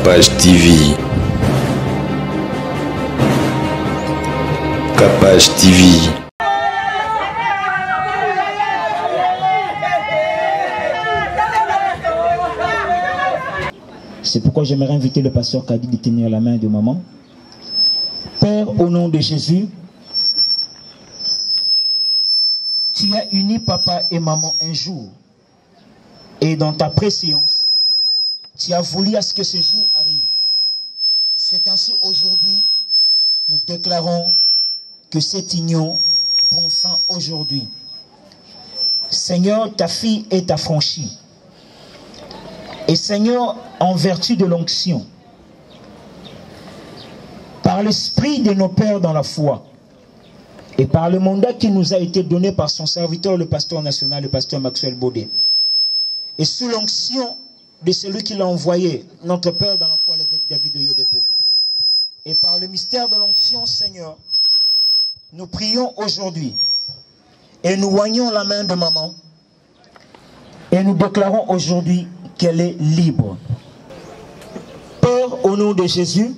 Capage TV. Capage TV. C'est pourquoi j'aimerais inviter le pasteur Kadi de tenir la main de maman. Père, au nom de Jésus, tu as uni papa et maman un jour. Et dans ta préséance, tu as voulu à ce que ce jour arrive. C'est ainsi aujourd'hui, nous déclarons que cette union prend fin aujourd'hui. Seigneur, ta fille est affranchie. Et Seigneur, en vertu de l'onction, par l'esprit de nos pères dans la foi, et par le mandat qui nous a été donné par son serviteur, le pasteur national, le pasteur Maxwell Baudet, et sous l'onction de celui qui l'a envoyé, notre père dans la foi, l'évêque David Oyedepo, et par le mystère de l'onction, Seigneur, nous prions aujourd'hui, et nous oignons la main de maman, et nous déclarons aujourd'hui qu'elle est libre. Père, au nom de Jésus,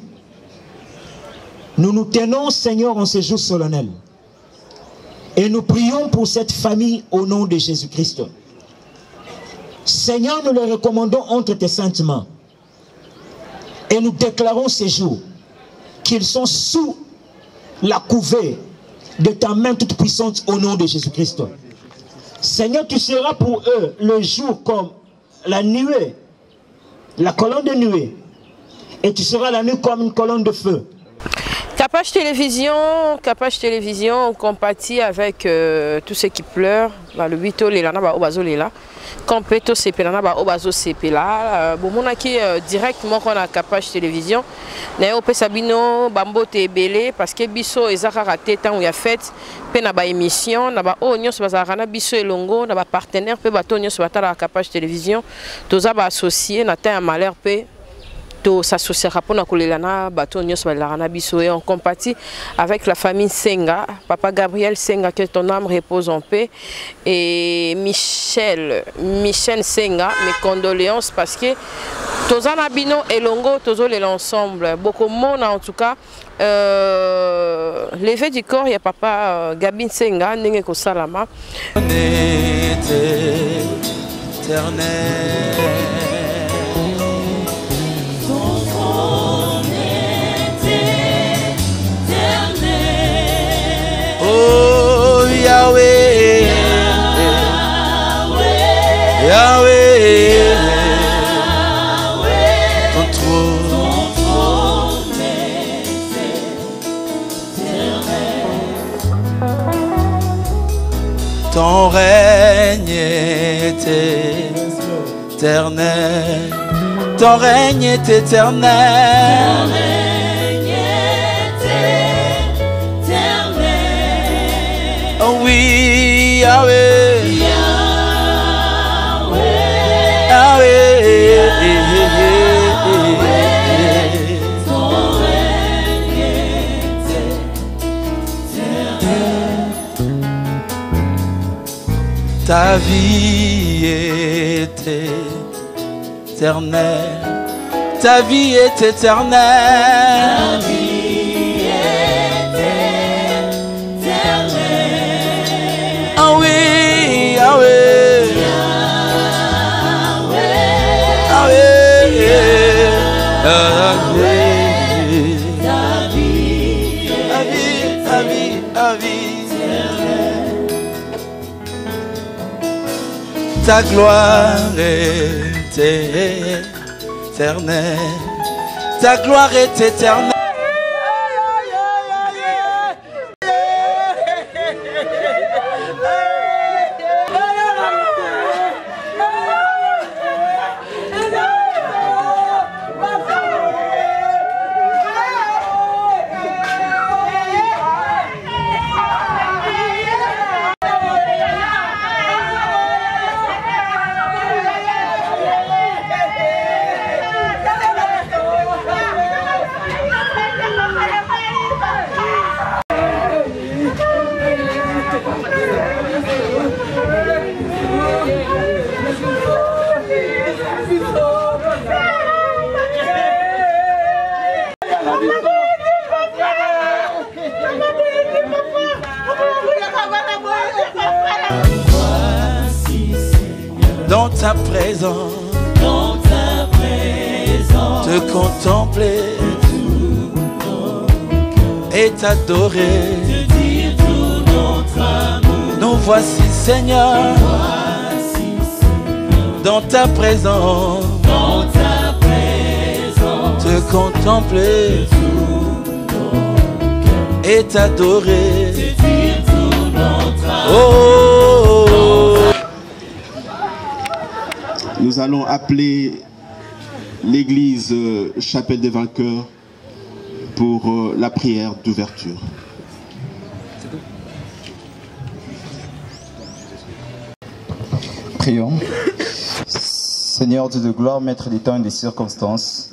nous nous tenons, Seigneur, en ce jour solennel. Et nous prions pour cette famille au nom de Jésus-Christ. Seigneur, nous les recommandons entre tes saintes mains. Et nous déclarons ces jours qu'ils sont sous la couvée de ta main toute puissante au nom de Jésus-Christ. Seigneur, tu seras pour eux le jour comme la nuée, la colonne de nuée, et tu seras la nuit comme une colonne de feu. Capage Télévision, on compatit avec tous ceux qui pleurent. Le 8 ans, les lana ba obazo lela. Quand peto sepelana ba obazo sepela. Bon mon aki directement qu'on a Capage Télévision. D'ailleurs, on sabino bambo te belé parce que biso ezaka raté tant où y a fait. Pe na ba émission, na ba o nyos bazarana biso elongo, na ba partenaire pe bato nyos batala Capage Télévision. Toza ba associé na ta malheur pe. S'associera pour na bateau et on compatit avec la famille Senga, papa Gabriel Senga, que ton âme repose en paix, et Michel Senga, mes condoléances parce que tous en abino et longo tous l'ensemble beaucoup de monde en tout cas levé du corps il y a papa Gabin Senga n'enge ko salama Oh Yahweh, Yahweh, ton trône est éternel, ton règne est éternel, ton règne est éternel. Oui, Yahweh, Yahweh, Yahweh, ton règne est éternel. Ta vie est éternelle, ta vie est éternelle. Yahweh, Yahweh, ta gloire est éternelle, ta gloire est éternelle. présence, te contempler et t'adorer. Nous voici Seigneur, dans ta présence, te contempler et t'adorer. Oh, nous allons appeler l'église Chapelle des Vainqueurs pour la prière d'ouverture. Prions. Seigneur Dieu de gloire, maître des temps et des circonstances,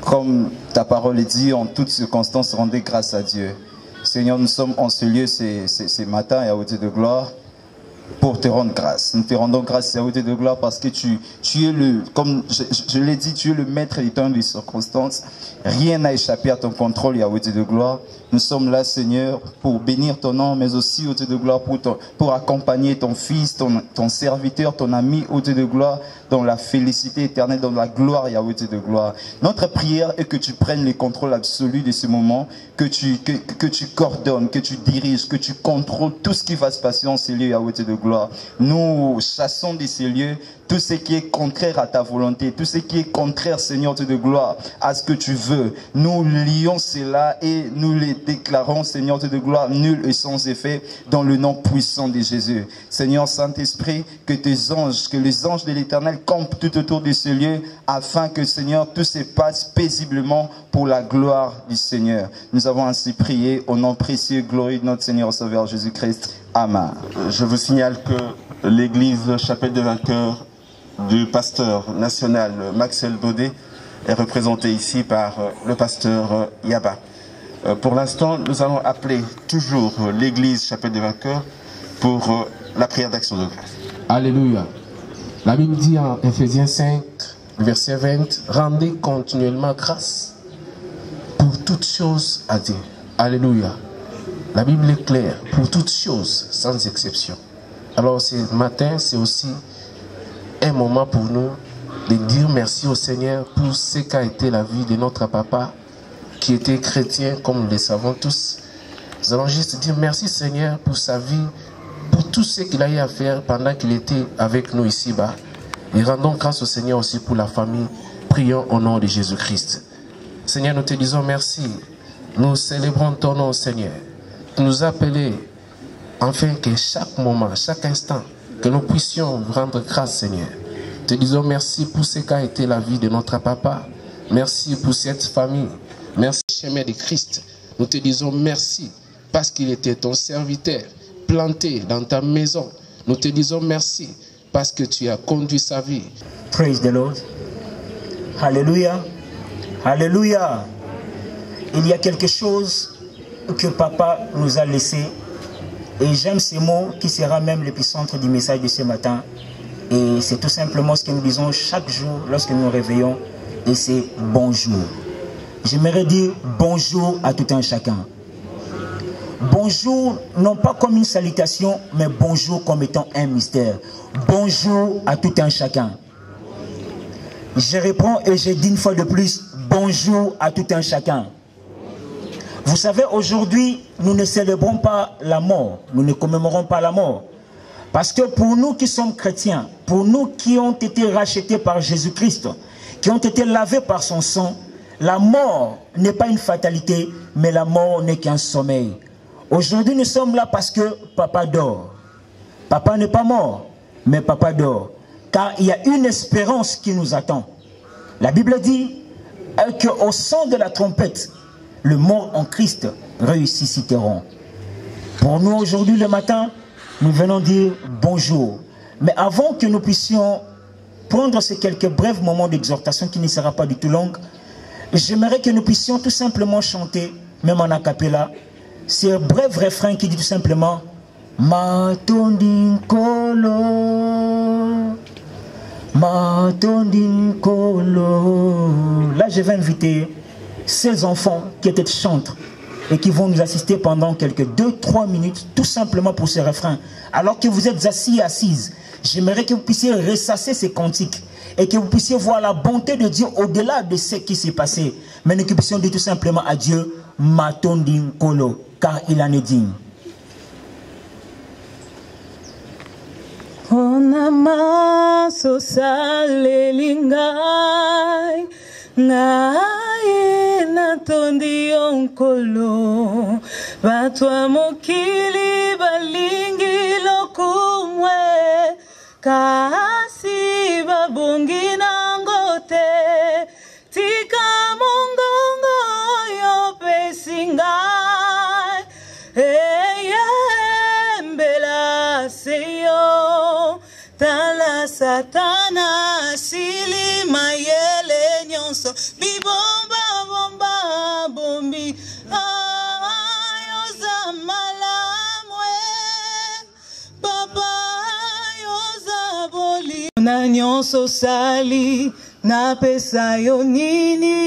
comme ta parole est dit, en toutes circonstances, rendez grâce à Dieu. Seigneur, nous sommes en ce lieu ce matin, Yahweh de gloire, pour te rendre grâce. Nous te rendons grâce, Yahweh de gloire, parce que tu es le, comme je l'ai dit, tu es le maître des temps et des circonstances. Rien n'a échappé à ton contrôle, Yahweh de gloire. Nous sommes là, Seigneur, pour bénir ton nom, mais aussi, ô Dieu de gloire, pour accompagner ton fils, ton serviteur, ton ami, ô Dieu de gloire, dans la félicité éternelle, dans la gloire, Yahweh de gloire. Notre prière est que tu prennes le contrôle absolu de ce moment, que tu coordonnes, que tu diriges, que tu contrôles tout ce qui va se passer en ces lieux, Yahweh de gloire. Nous chassons de ces lieux tout ce qui est contraire à ta volonté, tout ce qui est contraire, Seigneur Dieu de gloire, à ce que tu veux. Nous lions cela et nous les déclarons, Seigneur Dieu de gloire, nul et sans effet, dans le nom puissant de Jésus. Seigneur Saint-Esprit, que tes anges, que les anges de l'Éternel campent tout autour de ce lieu, afin que, Seigneur, tout se passe paisiblement pour la gloire du Seigneur. Nous avons ainsi prié au nom précieux, glorieux de notre Seigneur Sauveur Jésus-Christ. Amen. Je vous signale que l'église Chapelle des Vainqueurs du pasteur national Maxwell Baudet est représentée ici par le pasteur Yaba. Pour l'instant, nous allons appeler toujours l'église Chapelle des Vainqueurs pour la prière d'action de grâce. Alléluia. La Bible dit en Éphésiens 5, verset 20, rendez continuellement grâce pour toutes choses à Dieu. Alléluia. La Bible est claire, pour toutes choses, sans exception. Alors ce matin, c'est aussi un moment pour nous de dire merci au Seigneur pour ce qu'a été la vie de notre papa, qui était chrétien, comme nous le savons tous. Nous allons juste dire merci Seigneur pour sa vie, pour tout ce qu'il a eu à faire pendant qu'il était avec nous ici-bas. Et rendons grâce au Seigneur aussi pour la famille. Prions au nom de Jésus-Christ. Seigneur, nous te disons merci. Nous célébrons ton nom, Seigneur. Tu nous appelais, afin que chaque moment, chaque instant, que nous puissions rendre grâce, Seigneur. Te disons merci pour ce qu'a été la vie de notre papa. Merci pour cette famille. Merci, chemin de Christ. Nous te disons merci parce qu'il était ton serviteur, planté dans ta maison. Nous te disons merci parce que tu as conduit sa vie. Praise the Lord. Alléluia. Alléluia. Il y a quelque chose que papa nous a laissé. Et j'aime ces mots qui sera même l'épicentre du message de ce matin. Et c'est tout simplement ce que nous disons chaque jour lorsque nous nous réveillons. Et c'est bonjour. J'aimerais dire bonjour à tout un chacun. Bonjour, non pas comme une salutation, mais bonjour comme étant un mystère. Bonjour à tout un chacun. Je réponds et je dis une fois de plus, bonjour à tout un chacun. Vous savez, aujourd'hui, nous ne célébrons pas la mort. Nous ne commémorons pas la mort. Parce que pour nous qui sommes chrétiens, pour nous qui ont été rachetés par Jésus-Christ, qui ont été lavés par son sang, la mort n'est pas une fatalité, mais la mort n'est qu'un sommeil. Aujourd'hui, nous sommes là parce que papa dort. Papa n'est pas mort, mais papa dort. Car il y a une espérance qui nous attend. La Bible dit qu'au son de la trompette, le mort en Christ ressusciteront. Pour nous, aujourd'hui, le matin, nous venons dire bonjour. Mais avant que nous puissions prendre ces quelques brefs moments d'exhortation qui ne sera pas du tout longue, j'aimerais que nous puissions tout simplement chanter, même en a cappella, ce bref refrain qui dit tout simplement Matondin Kolo, Matondin Kolo. Là, je vais inviter ces enfants qui étaient chantres et qui vont nous assister pendant quelques 2-3 minutes, tout simplement pour ce refrain. Alors que vous êtes assis et assises, J'aimerais que vous puissiez ressasser ces cantiques et que vous puissiez voir la bonté de Dieu au-delà de ce qui s'est passé. Mais nous puissions dire tout simplement à Dieu, Matondin Kolo, car il en est digne. Onama sosalelingai ngai natondi onkolo batwa mokili balingi lokumwe kasi babungi nango te tika mongongo yo pesingai eyembela seyo tala satana sili mayele nyonso bibomba bomba bombi ayoza malamwe papa yoza boli na nyonso sali na pesa yo nini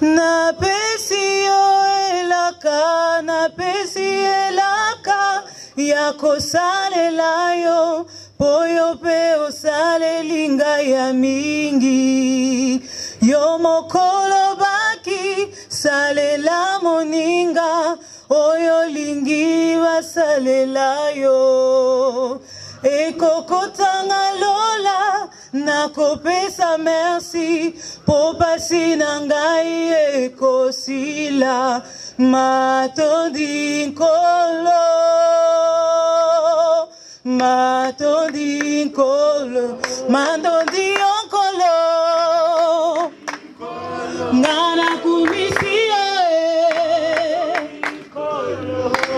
na pesi yo elaka na pesi elaka yako salela yo poyo pe osale linga ya mingi yo mokolo baki salela moninga oyo lingi basalela yo ekokotanga lola nakopesa merci po pasi na ngai ekosila matondi nkolo matondi nkolo matondi onkolo ngana kumisio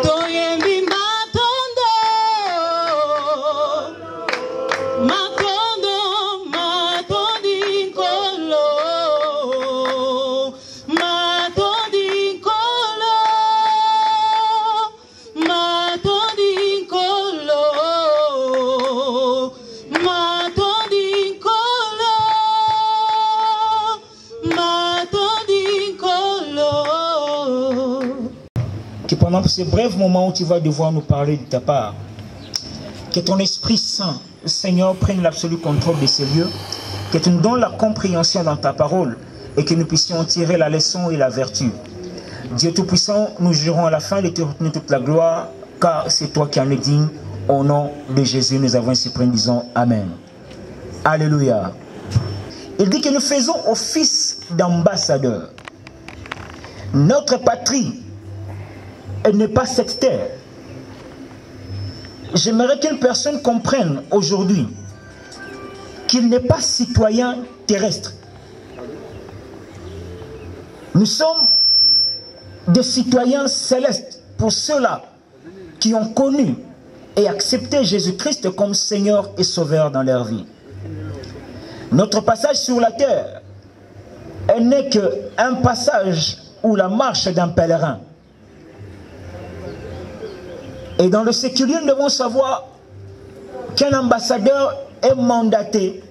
toyembi matondo matondo matondi nkolo matondi nkolo matondi nkolo matondi nkolo matondi nkolo. Que pendant ce bref moment où tu vas devoir nous parler de ta part, que ton Esprit Saint, Seigneur, prenne l'absolu contrôle de ces lieux, que tu nous donnes la compréhension dans ta parole et que nous puissions tirer la leçon et la vertu. Dieu Tout-Puissant, nous jurons à la fin de te retenir toute la gloire, car c'est toi qui en es digne. Au nom de Jésus, nous avons ainsi prié, disons Amen. Alléluia. Il dit que nous faisons office d'ambassadeur. Notre patrie, elle n'est pas cette terre. J'aimerais qu'une personne comprenne aujourd'hui qu'il n'est pas citoyen terrestre. Nous sommes des citoyens célestes pour ceux-là qui ont connu et accepté Jésus-Christ comme Seigneur et Sauveur dans leur vie. Notre passage sur la terre, elle n'est qu'un passage ou la marche d'un pèlerin. Et dans le séculier, nous devons savoir qu'un ambassadeur est mandaté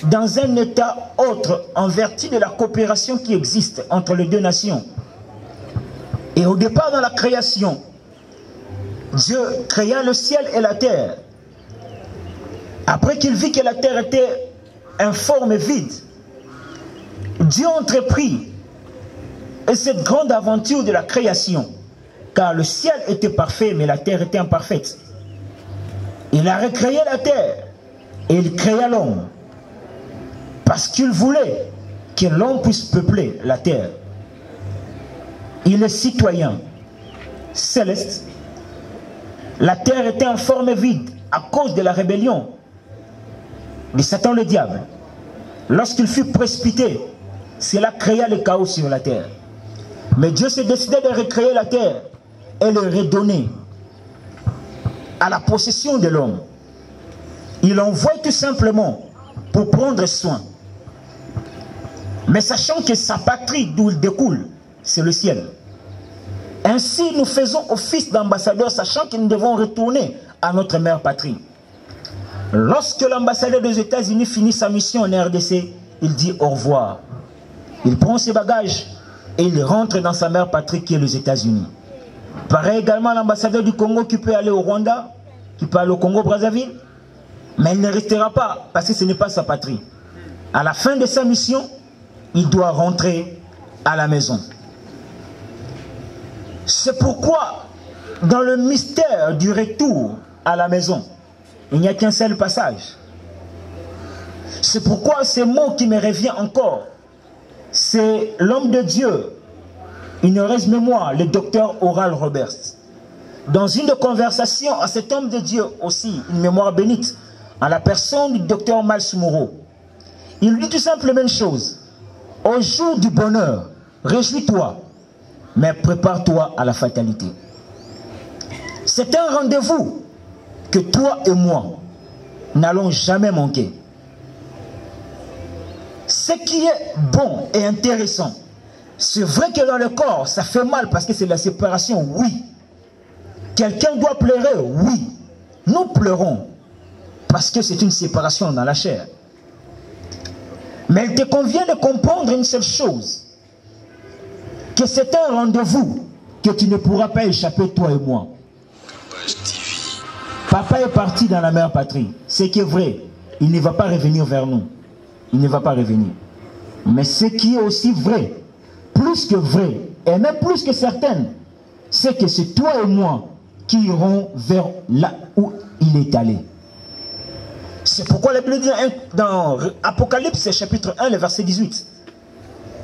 dans un état autre en vertu de la coopération qui existe entre les deux nations. Et au départ, dans la création, Dieu créa le ciel et la terre. Après qu'il vit que la terre était informe et vide, Dieu entreprit cette grande aventure de la création. Car le ciel était parfait, mais la terre était imparfaite. Il a recréé la terre et il créa l'homme. Parce qu'il voulait que l'homme puisse peupler la terre. Il est citoyen céleste. La terre était en forme vide à cause de la rébellion de Satan le diable. Lorsqu'il fut précipité, cela créa le chaos sur la terre. Mais Dieu s'est décidé de recréer la terre et le redonner à la possession de l'homme. Il envoie tout simplement pour prendre soin. Mais sachant que sa patrie d'où il découle, c'est le ciel. Ainsi, nous faisons office d'ambassadeur, sachant que nous devons retourner à notre mère patrie. Lorsque l'ambassadeur des États-Unis finit sa mission en RDC, il dit au revoir. Il prend ses bagages et il rentre dans sa mère patrie qui est les États-Unis. Pareil également l'ambassadeur du Congo qui peut aller au Rwanda, qui parle au Congo-Brazzaville, mais il ne restera pas parce que ce n'est pas sa patrie. À la fin de sa mission, il doit rentrer à la maison. C'est pourquoi, dans le mystère du retour à la maison, il n'y a qu'un seul passage. C'est pourquoi ce mot qui me revient encore, c'est l'homme de Dieu, une heureuse mémoire, le docteur Oral Roberts. Dans une conversation à cet homme de Dieu aussi, une mémoire bénite, en la personne du docteur Miles Monroe, il lui dit tout simplement une chose: au jour du bonheur, réjouis-toi, mais prépare-toi à la fatalité. C'est un rendez-vous que toi et moi n'allons jamais manquer. Ce qui est bon et intéressant, c'est vrai que dans le corps, ça fait mal parce que c'est la séparation, oui. Quelqu'un doit pleurer, oui. Nous pleurons parce que c'est une séparation dans la chair. Mais il te convient de comprendre une seule chose, que c'est un rendez-vous que tu ne pourras pas échapper, toi et moi. Papa est parti dans la mère patrie. Ce qui est vrai, il ne va pas revenir vers nous. Il ne va pas revenir. Mais ce qui est aussi vrai, plus que vrai, et même plus que certain, c'est que c'est toi et moi qui iront vers là où il est allé. C'est pourquoi la Bible dit dans Apocalypse chapitre 1, le verset 18.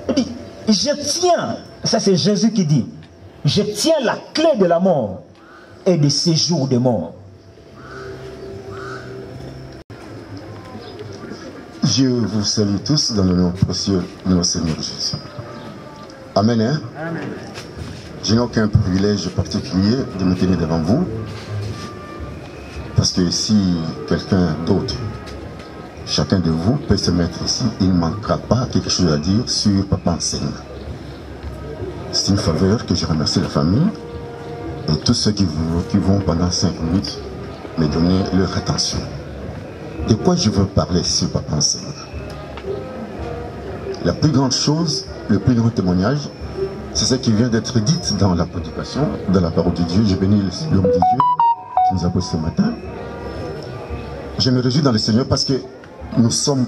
Il dit, je tiens, ça c'est Jésus qui dit, je tiens la clé de la mort et des séjours des morts. Je vous salue tous dans le nom précieux de notre Seigneur Jésus. Amen. Hein? Amen. Je n'ai aucun privilège particulier de me tenir devant vous. Parce que si quelqu'un d'autre, chacun de vous peut se mettre ici, il ne manquera pas quelque chose à dire sur Papa Nsenga. C'est une faveur que je remercie la famille et tous ceux qui vont pendant 5 minutes me donner leur attention. De quoi je veux parler sur Papa Nsenga? La plus grande chose, le plus grand témoignage, c'est ce qui vient d'être dit dans la prédication, dans la parole de Dieu. Je bénis l'homme de Dieu qui nous a posé ce matin. Je me réjouis dans le Seigneur parce que nous sommes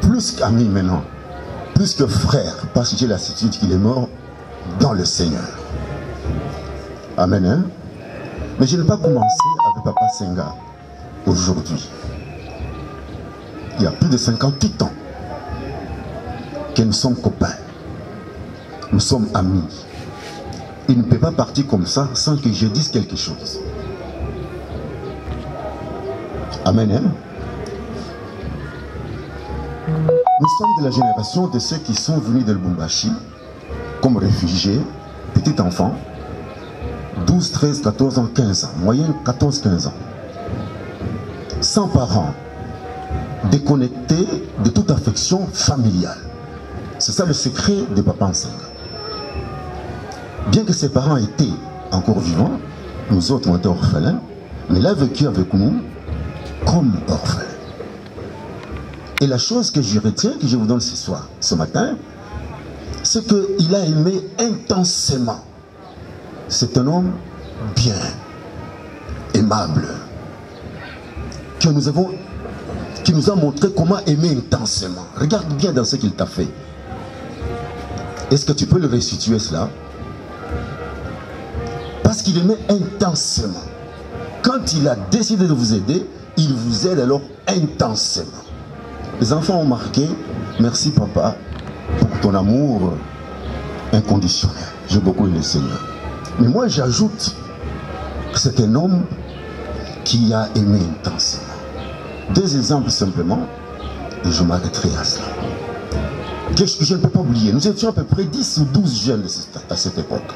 plus qu'amis maintenant, plus que frères, parce que j'ai la certitude qu'il est mort dans le Seigneur. Amen. Hein? Mais je n'ai pas commencé avec Papa Nsenga aujourd'hui. Il y a plus de 58 ans que nous sommes copains. Nous sommes amis. Il ne peut pas partir comme ça sans que je dise quelque chose. Amen. Hein? Nous sommes de la génération de ceux qui sont venus de Lubumbashi comme réfugiés, petits enfants, 12, 13, 14 ans, 15 ans, moyenne 14-15 ans, sans parents, déconnectés de toute affection familiale. C'est ça le secret de Papa Nsenga. Bien que ses parents étaient encore vivants, nous autres on était orphelins, mais il a vécu avec nous comme orphelin. Et la chose que je retiens, que je vous donne ce soir, ce matin, c'est qu'il a aimé intensément. C'est un homme bien, aimable, qui nous a montré comment aimer intensément. Regarde bien dans ce qu'il t'a fait. Est-ce que tu peux le restituer cela? Parce qu'il aimait intensément. Quand il a décidé de vous aider, il vous aide alors intensément. Les enfants ont marqué, merci papa pour ton amour inconditionnel. J'ai beaucoup aimé le Seigneur. Mais moi j'ajoute, c'est un homme qui a aimé intensément. 2 exemples simplement, et je m'arrêterai à cela. Je ne peux pas oublier, nous étions à peu près 10 ou 12 jeunes à cette époque.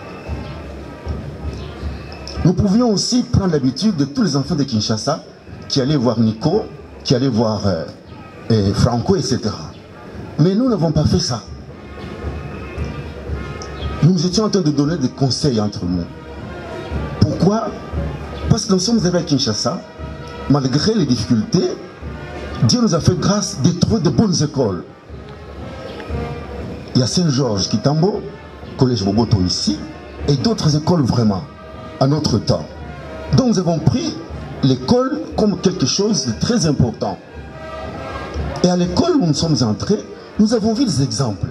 Nous pouvions aussi prendre l'habitude de tous les enfants de Kinshasa qui allaient voir Nico, qui allaient voir Franco, etc. Mais nous n'avons pas fait ça. Nous étions en train de donner des conseils entre nous. Pourquoi? Parce que nous sommes arrivés à Kinshasa, malgré les difficultés, Dieu nous a fait grâce de trouver de bonnes écoles. Il y a Saint-Georges, Kitambo, Collège Boboto ici, et d'autres écoles vraiment, à notre temps. Donc nous avons pris l'école comme quelque chose de très important. Et à l'école où nous sommes entrés, nous avons vu des exemples.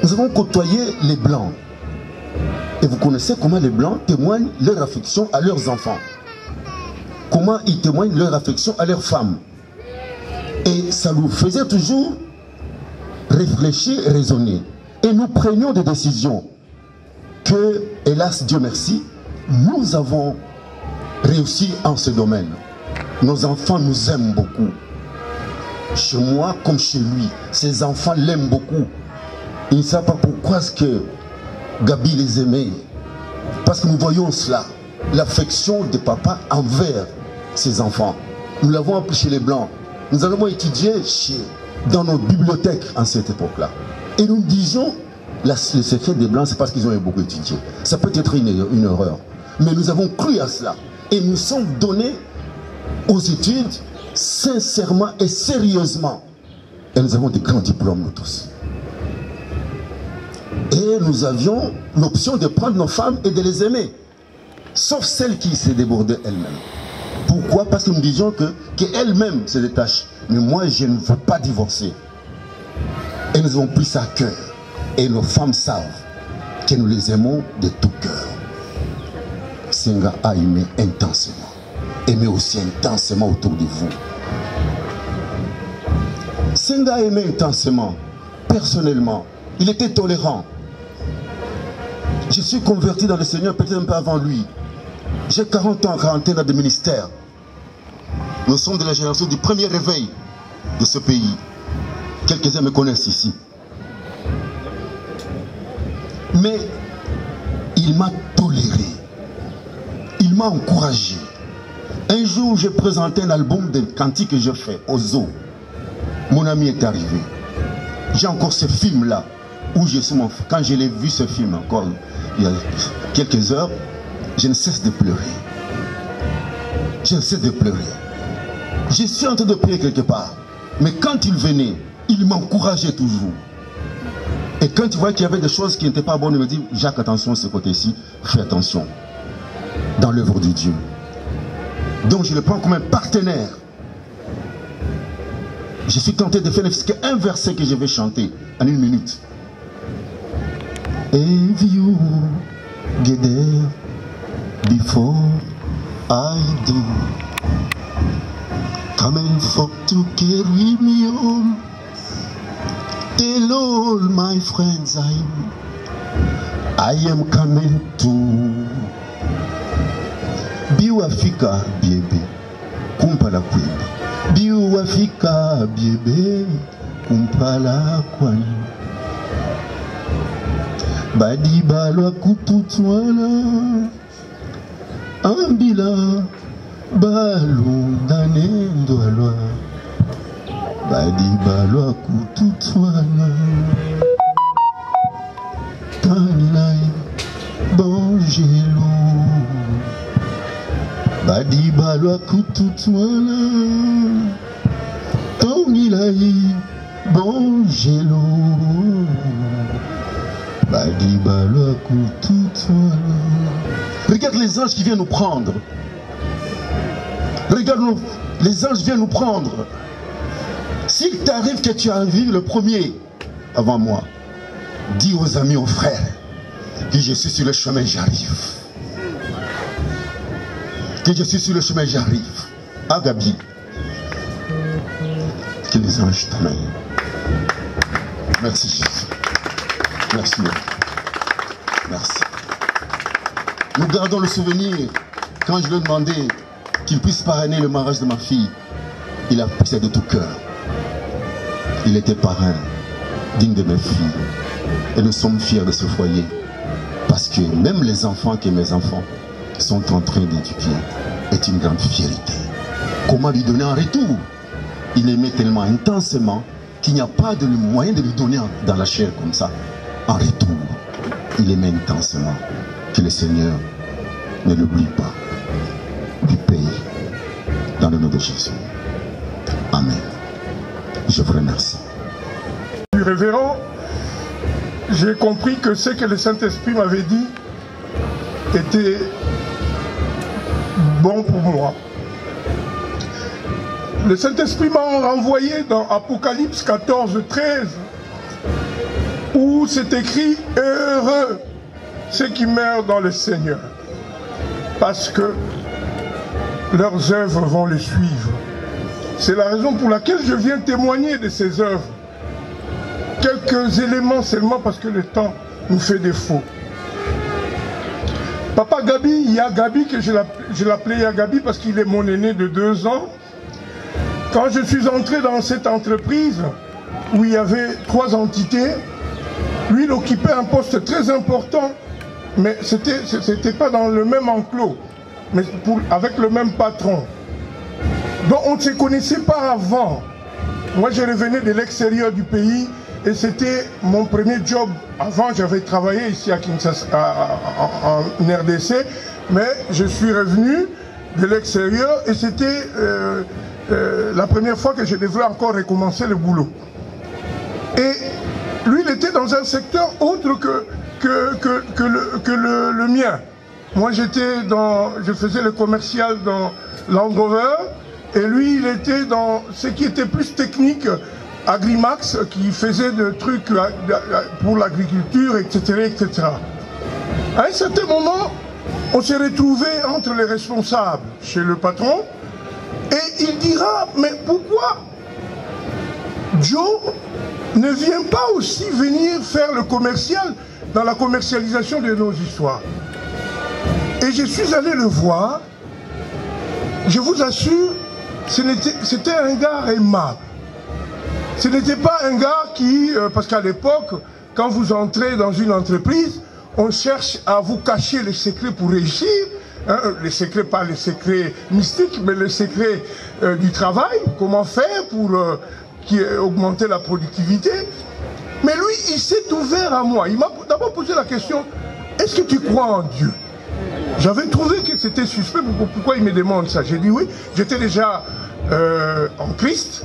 Nous avons côtoyé les Blancs. Et vous connaissez comment les Blancs témoignent leur affection à leurs enfants. Comment ils témoignent leur affection à leurs femmes. Et ça nous faisait toujours réfléchir et raisonner. Et nous prenions des décisions que, hélas, Dieu merci, nous avons réussi en ce domaine. Nos enfants nous aiment beaucoup. Chez moi comme chez lui, ses enfants l'aiment beaucoup. Ils ne savent pas pourquoi est-ce que Gabi les aimait. Parce que nous voyons cela, l'affection de papa envers ses enfants. Nous l'avons appris chez les Blancs. Nous allons étudier dans nos bibliothèques en cette époque-là. Et nous disions, le secret des Blancs, c'est parce qu'ils ont beaucoup étudié. Ça peut être une erreur. Mais nous avons cru à cela. Et nous sommes donnés aux études sincèrement et sérieusement. Et nous avons des grands diplômes, nous tous. Et nous avions l'option de prendre nos femmes et de les aimer. Sauf celles qui se débordaient elles-mêmes. Pourquoi? Parce que nous disions qu'elles-mêmes se détachent. Mais moi, je ne veux pas divorcer. Et nous avons pris ça à cœur. Et nos femmes savent que nous les aimons de tout cœur. Senga a aimé intensément. Aimé aussi intensément autour de vous. Senga a aimé intensément. Personnellement. Il était tolérant. Je suis converti dans le Seigneur peut-être un peu avant lui. J'ai 40 ans en quarantaine de ministère. Nous sommes de la génération du premier réveil de ce pays. Quelques-uns me connaissent ici. Mais il m'a toléré. Il m'a encouragé. Un jour, j'ai présenté un album de cantiques que je fais au zoo. Mon ami est arrivé. J'ai encore ce film-là. Où je suis mon... Quand je l'ai vu ce film encore il y a quelques heures, je ne cesse de pleurer. Je ne cesse de pleurer. Je suis en train de prier quelque part. Mais quand il venait, il m'encourageait toujours. Et quand il voyait qu'il y avait des choses qui n'étaient pas bonnes, il me dit, Jacques, attention, ce côté-ci, fais attention. Dans l'œuvre de Dieu. Donc je le prends comme un partenaire. Je suis tenté de faire un verset que je vais chanter en 1 minute. If you get there before I do, coming for to carry me home. Tell all my friends I am coming to. Biwafika biebe, kumpala kwebe. Biwafika biebe, kumpala kwani. Badi balwa kututwala ambila balundane ndwalwa Badi balwa kututwala Tanilai bongelo Badi balwa kututwala Tanilai bongelo Regarde les anges qui viennent nous prendre. Regarde les anges viennent nous prendre. S'il t'arrive que tu arrives le premier avant moi, dis aux amis, aux frères, que je suis sur le chemin, j'arrive. Que je suis sur le chemin, j'arrive. Ah Gabi, que les anges t'amènent. Merci Jésus. Merci. Merci. Nous gardons le souvenir, quand je lui ai demandé qu'il puisse parrainer le mariage de ma fille, il a poussé de tout cœur. Il était parrain d'une de mes filles. Et nous sommes fiers de ce foyer. Parce que même les enfants que mes enfants sont en train d'éduquer est une grande fierté. Comment lui donner un retour? Il aimait tellement intensément qu'il n'y a pas de moyen de lui donner dans la chair comme ça. En retour, il aimait intensément. Que le Seigneur ne l'oublie pas. Lui paye dans le nom de Jésus. Amen. Je vous remercie. Du révérend, j'ai compris que ce que le Saint-Esprit m'avait dit était bon pour moi. Le Saint-Esprit m'a renvoyé dans Apocalypse 14, 13, où c'est écrit « Heureux ceux qui meurent dans le Seigneur, parce que leurs œuvres vont les suivre. » C'est la raison pour laquelle je viens témoigner de ces œuvres. Quelques éléments seulement parce que le temps nous fait défaut. Papa Gabi, il y a Gabi, que je l'appelais Gabi parce qu'il est mon aîné de 2 ans. Quand je suis entré dans cette entreprise où il y avait 3 entités, lui il occupait un poste très important, mais c'était pas dans le même enclos, mais avec le même patron. Donc on ne se connaissait pas avant. Moi je revenais de l'extérieur du pays et c'était mon premier job. Avant j'avais travaillé ici à Kinshasa, en RDC, mais je suis revenu de l'extérieur et c'était la première fois que je devais encore recommencer le boulot. Et lui il était dans un secteur autre que le mien. Moi je faisais le commercial dans Land Rover. Et lui, il était dans ce qui était plus technique, Agrimax, qui faisait des trucs pour l'agriculture, etc., etc. À un certain moment, on s'est retrouvés entre les responsables chez le patron, et il dira, mais pourquoi Joe ne vient pas aussi venir faire le commercial dans la commercialisation de nos histoires? Et je suis allé le voir, je vous assure, c'était un gars aimable. Ce n'était pas un gars qui, parce qu'à l'époque, quand vous entrez dans une entreprise, on cherche à vous cacher les secrets pour réussir. Hein, les secrets, pas les secrets mystiques, mais les secrets du travail. Comment faire pour augmenter la productivité. Mais lui, il s'est ouvert à moi. Il m'a d'abord posé la question, est-ce que tu crois en Dieu? J'avais trouvé que c'était suspect. Pourquoi il me demande ça? J'ai dit oui. J'étais déjà en Christ.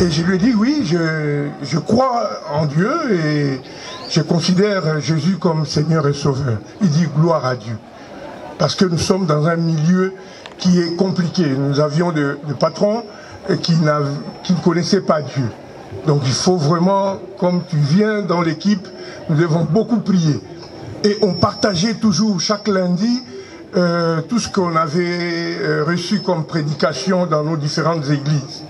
Et je lui ai dit oui, je crois en Dieu et je considère Jésus comme Seigneur et Sauveur. Il dit gloire à Dieu. Parce que nous sommes dans un milieu qui est compliqué. Nous avions des patrons qui ne connaissaient pas Dieu. Donc il faut vraiment, comme tu viens dans l'équipe, nous devons beaucoup prier. Et on partageait toujours chaque lundi tout ce qu'on avait reçu comme prédication dans nos différentes églises.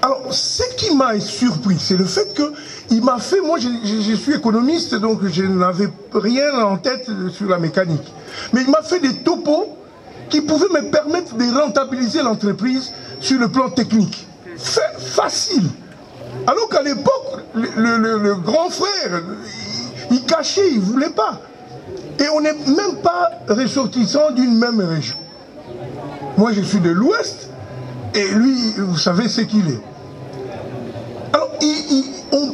Alors, ce qui m'a surpris, c'est le fait qu'il m'a fait, moi je suis économiste, donc je n'avais rien en tête sur la mécanique. Mais il m'a fait des topos qui pouvaient me permettre de rentabiliser l'entreprise sur le plan technique. Facile. Alors qu'à l'époque, le grand frère, il cachait, il ne voulait pas. Et on n'est même pas ressortissant d'une même région. Moi, je suis de l'Ouest, et lui, vous savez ce qu'il est. Alors, on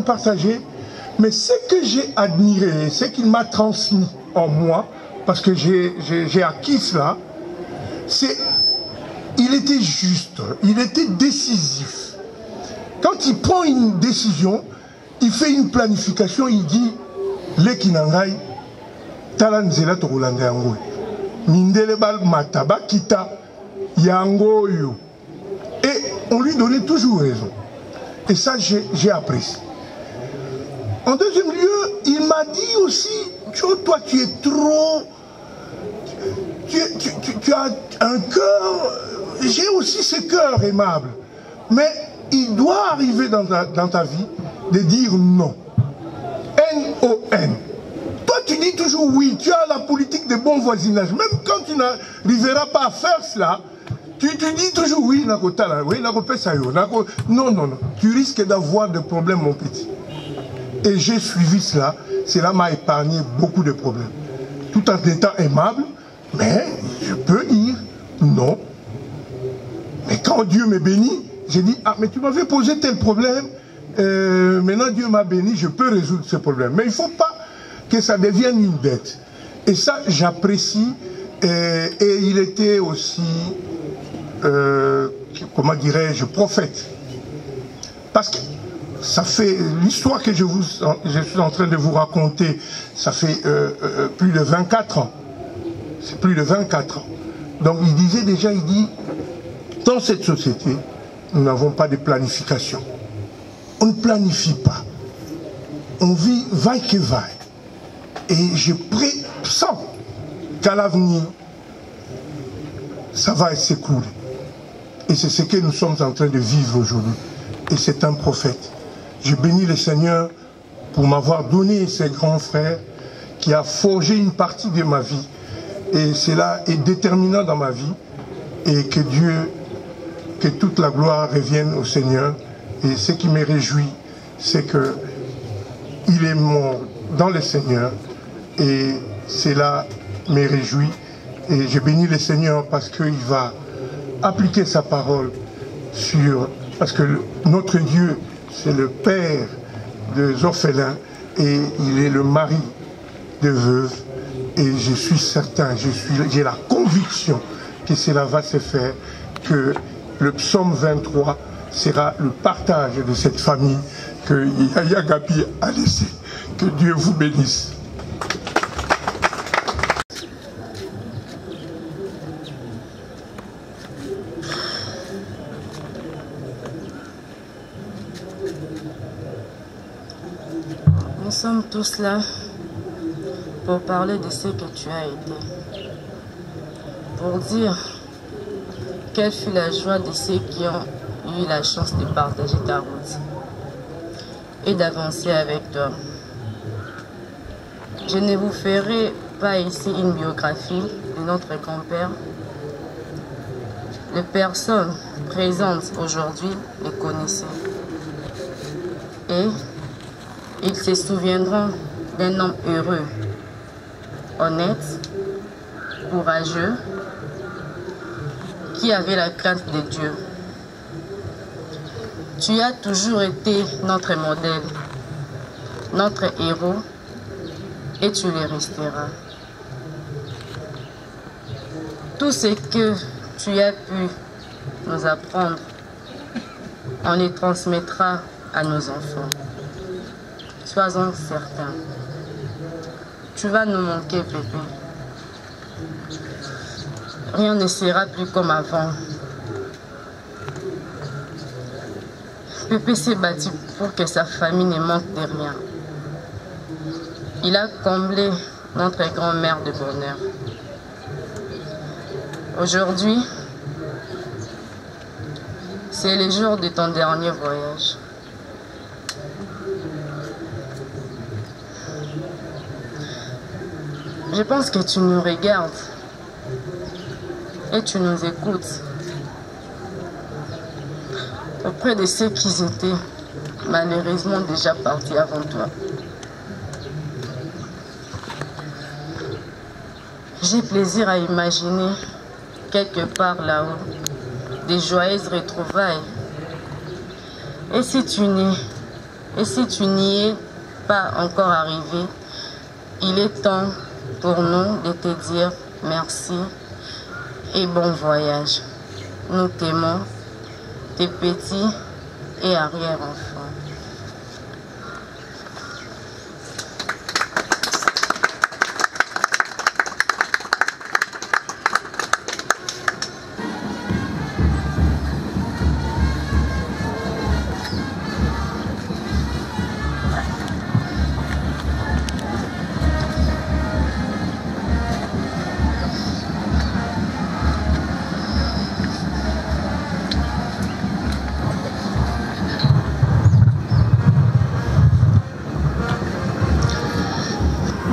partageait, mais ce que j'ai admiré, ce qu'il m'a transmis en moi, parce que j'ai acquis cela, c'est il était juste, il était décisif. Quand il prend une décision, il fait une planification, il dit Lekinangai, Talanzela Torolanga Yango, Mindelebal Mataba Kita Yango Yo. Et on lui donnait toujours raison. Et ça, j'ai apprécié. En deuxième lieu, il m'a dit aussi, toi tu es trop... Tu as un cœur... J'ai aussi ce cœur aimable. Mais il doit arriver dans ta vie de dire non. N-O-N. Toi tu dis toujours oui, tu as la politique de bon voisinage. Même quand tu n'arriveras pas à faire cela, tu dis toujours oui, non. Tu risques d'avoir des problèmes, mon petit. Et j'ai suivi cela. Cela m'a épargné beaucoup de problèmes. Tout en étant aimable, mais je peux dire non. Mais quand Dieu me bénit, j'ai dit, ah, mais tu m'avais posé tel problème, maintenant Dieu m'a béni, je peux résoudre ce problème. Mais il ne faut pas que ça devienne une dette. Et ça, j'apprécie. Et il était aussi, comment dirais-je, prophète. Parce que ça fait, l'histoire que je suis en train de vous raconter, ça fait plus de 24 ans. c'est plus de 24 ans. Donc il disait déjà, il dit, dans cette société, nous n'avons pas de planification. On ne planifie pas. On vit vaille que vaille. Et je pressens qu'à l'avenir, ça va s'écouler. Et c'est ce que nous sommes en train de vivre aujourd'hui. Et c'est un prophète. Je bénis le Seigneur pour m'avoir donné ces grands frères qui a forgé une partie de ma vie. Et cela est déterminant dans ma vie. Et que Dieu, que toute la gloire revienne au Seigneur. Et ce qui me réjouit, c'est que il est mort dans le Seigneur. Et cela me réjouit. Et je bénis le Seigneur parce qu'il va appliquer sa parole sur... Parce que notre Dieu, c'est le Père des orphelins et il est le mari des veuves. Et je suis certain, j'ai la conviction que cela va se faire, que le psaume 23 sera le partage de cette famille que Yaya Gabi a laissé. Que Dieu vous bénisse. Nous sommes tous là pour parler de ce que tu as été. Pour dire quelle fut la joie de ceux qui ont eu la chance de partager ta route et d'avancer avec toi. Je ne vous ferai pas ici une biographie de notre grand-père. Les personnes présentes aujourd'hui le connaissaient. Et ils se souviendront d'un homme heureux, honnête, courageux, qui avait la crainte de Dieu. Tu as toujours été notre modèle, notre héros, et tu le resteras. Tout ce que tu as pu nous apprendre, on les transmettra à nos enfants. Sois-en certain. Tu vas nous manquer, Pépé. Rien ne sera plus comme avant. Pépé s'est battu pour que sa famille ne manque de rien. Il a comblé notre grand-mère de bonheur. Aujourd'hui, c'est le jour de ton dernier voyage. Je pense que tu nous regardes et tu nous écoutes. Auprès de ceux qui étaient malheureusement déjà partis avant toi. J'ai plaisir à imaginer quelque part là-haut des joyeuses retrouvailles. Et si tu n'y es pas encore arrivé, il est temps pour nous de te dire merci et bon voyage. Nous t'aimons, tes petits et arrière-enfants.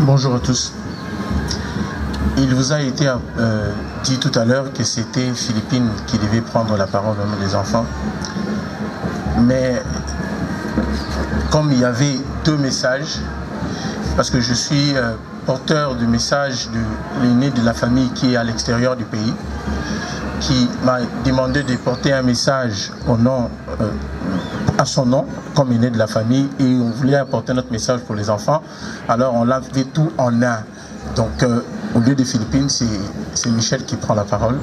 Bonjour à tous. Il vous a été dit tout à l'heure que c'était Philippine qui devait prendre la parole au nom des enfants. Mais comme il y avait deux messages, parce que je suis porteur du message de l'aîné de la famille qui est à l'extérieur du pays, qui m'a demandé de porter un message au nom, à son nom, comme aîné de la famille, et on voulait apporter notre message pour les enfants. Alors on l'a fait tout en un. Donc au lieu de Philippines, c'est Michel qui prend la parole.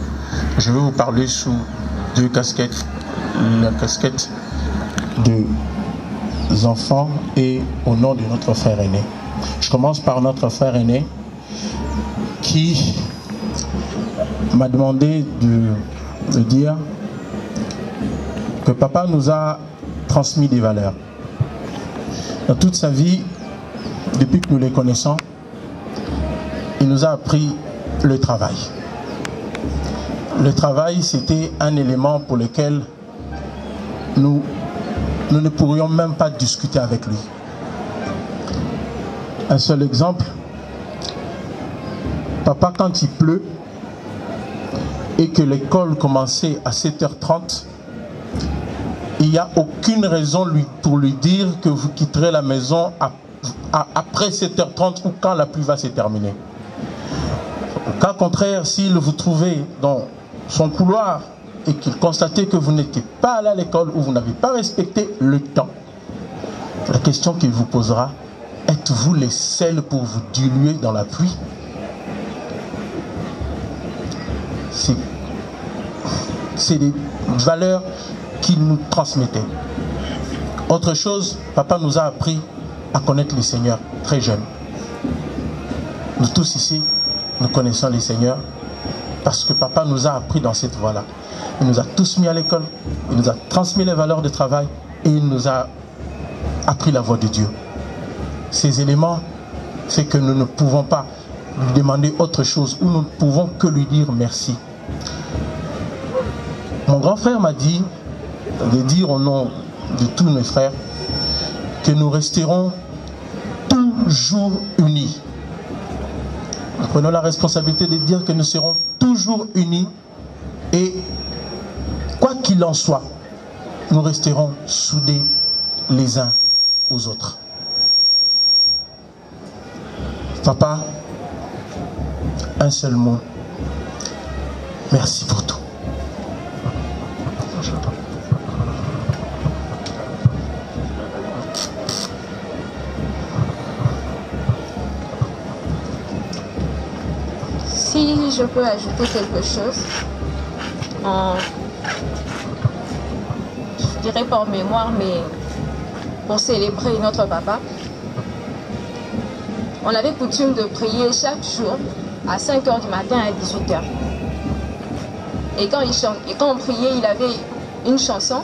Je vais vous parler sous deux casquettes. La casquette des enfants et au nom de notre frère aîné. Je commence par notre frère aîné qui m'a demandé de dire que papa nous a transmis des valeurs. Dans toute sa vie, depuis que nous les connaissons, il nous a appris le travail. Le travail, c'était un élément pour lequel nous ne pourrions même pas discuter avec lui. Un seul exemple, papa, quand il pleut et que l'école commençait à 7h30, il n'y a aucune raison pour lui dire que vous quitterez la maison après 7h30 ou quand la pluie va se terminer. Au cas contraire, s'il vous trouvait dans son couloir et qu'il constatait que vous n'étiez pas allé à l'école ou vous n'avez pas respecté le temps, la question qu'il vous posera, êtes-vous les seuls pour vous diluer dans la pluie? C'est des valeurs qu'il nous transmettait. Autre chose, papa nous a appris à connaître le Seigneur très jeune. Nous tous ici, nous connaissons le Seigneur parce que papa nous a appris dans cette voie-là. Il nous a tous mis à l'école, il nous a transmis les valeurs de travail et il nous a appris la voie de Dieu. Ces éléments, c'est que nous ne pouvons pas lui demander autre chose ou nous ne pouvons que lui dire merci. Mon grand frère m'a dit de dire au nom de tous mes frères que nous resterons toujours unis. Nous prenons la responsabilité de dire que nous serons toujours unis et quoi qu'il en soit, nous resterons soudés les uns aux autres. Papa, un seul mot. Merci pour tout. Si je peux ajouter quelque chose, je dirais pas en mémoire, mais pour célébrer notre papa, on avait coutume de prier chaque jour à 5h du matin à 18h. Et quand on priait, il avait une chanson.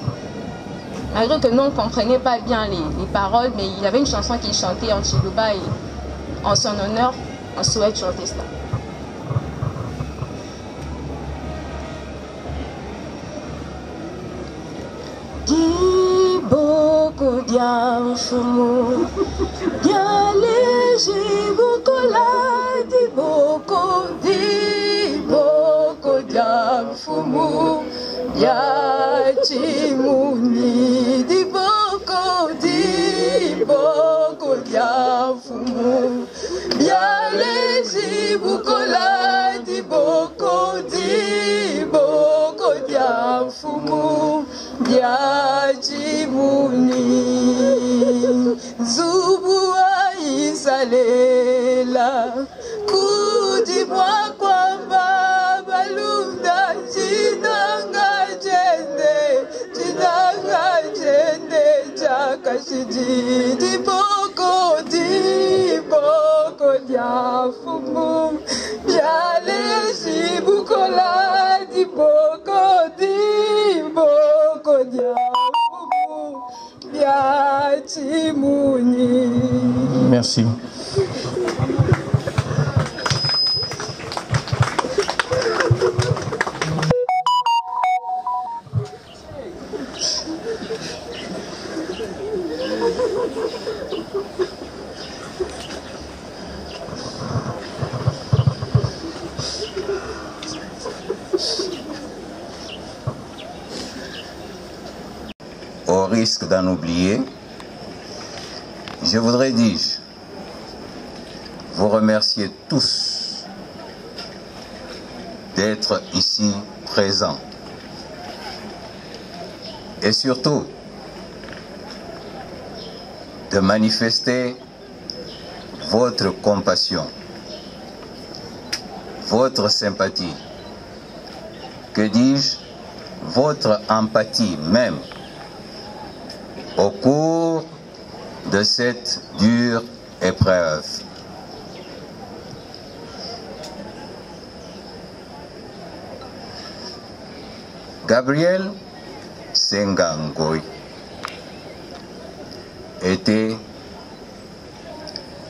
Malgré que nous ne comprenions pas bien les paroles, mais il avait une chanson qu'il chantait en Chiluba et en son honneur, on souhaite chanter cela. Diboko diamfumu, dialeji bukola, diboko diamfumu, diachimuni, diboko diamfumu, dialeji bukola, diboko diamfumu, diachimuni, zubua isalela, kudibwa kwamba balunda chinanga jende chakashiji, diboko diafumu, dialeji bukola, diboko diafumu, diachimuni. Merci. Au risque d'en oublier, je voudrais, vous remercier tous d'être ici présents. Et surtout, de manifester votre compassion, votre sympathie, que dis-je, votre empathie même, au cours de cette dure épreuve. Gabriel Sengangoy était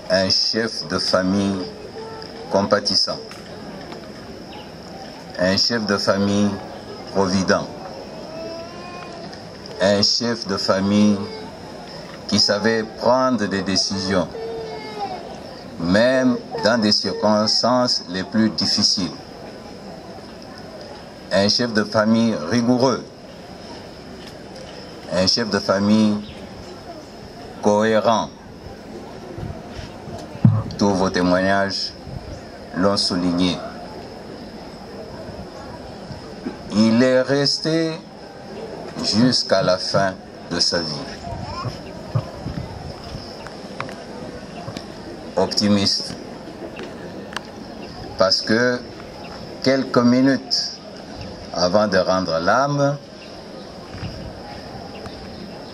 un chef de famille compatissant, un chef de famille provident, un chef de famille qui savait prendre des décisions, même dans des circonstances les plus difficiles. Un chef de famille rigoureux, un chef de famille cohérent. Tous vos témoignages l'ont souligné. Il est resté jusqu'à la fin de sa vie. Optimiste. Parce que quelques minutes avant de rendre l'âme,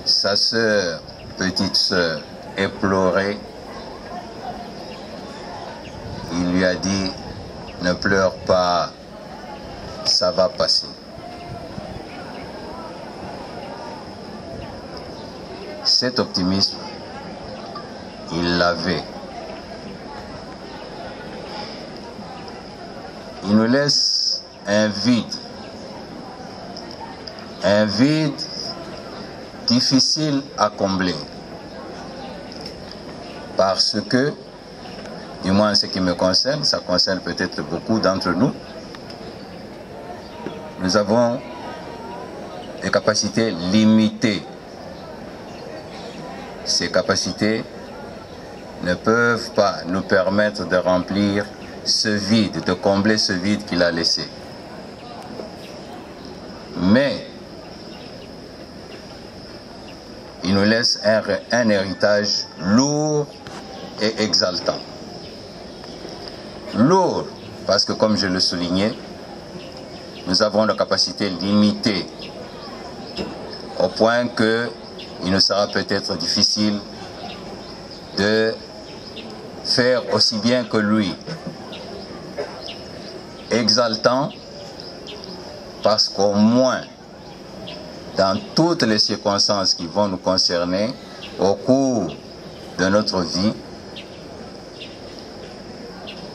sa sœur, petite sœur, éplorée, il lui a dit, ne pleure pas, ça va passer. Cet optimisme, il l'avait. Il nous laisse un vide difficile à combler. Parce que, du moins en ce qui me concerne, ça concerne peut-être beaucoup d'entre nous, nous avons des capacités limitées. Ces capacités ne peuvent pas nous permettre de remplir ce vide, de combler ce vide qu'il a laissé. Mais il nous laisse un héritage lourd et exaltant. Lourd, parce que comme je le soulignais, nous avons des capacités limitées, au point que il nous sera peut-être difficile de faire aussi bien que lui. Exaltant, parce qu'au moins, dans toutes les circonstances qui vont nous concerner, au cours de notre vie,